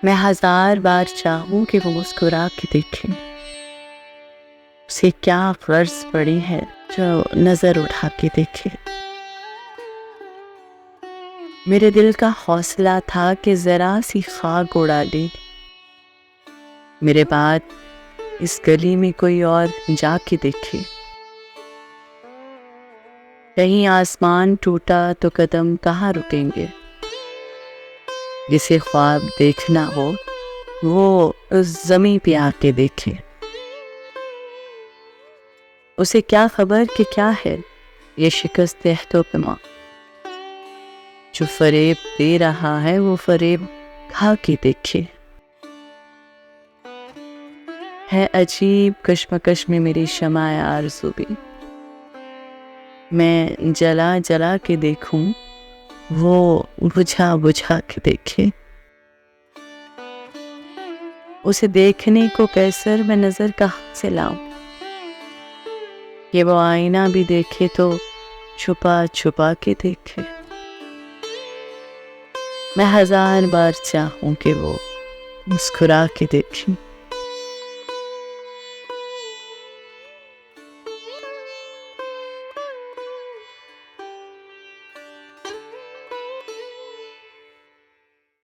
میں ہزار بار چاہوں کہ وہ مسکرا کے دیکھیں، اسے کیا غرض پڑی ہے جو نظر اٹھا کے دیکھے۔ میرے دل کا حوصلہ تھا کہ ذرا سی خاک اڑا لے، میرے بعد اس گلی میں کوئی اور جا کے دیکھے۔ کہیں آسمان ٹوٹا تو قدم کہاں رکیں گے، جسے خواب دیکھنا ہو وہ اس زمیں پہ آ کے دیکھے۔ اسے کیا خبر کہ کیا ہے یہ شکست عہد و پیمان، جو فریب دے رہا ہے وہ فریب کھا کے دیکھے۔ ہے عجیب کشمکش میں میری شمع آرزو بھی، میں جلا جلا کے دیکھوں وہ بجھا بجھا کے دیکھے۔ اسے دیکھنے کو قیصر میں نظر کہاں سے لاؤں کہ وہ آئینہ بھی دیکھے تو چھپا چھپا کے دیکھے۔ میں ہزار بار چاہوں کہ وہ مسکرا کے دیکھیں۔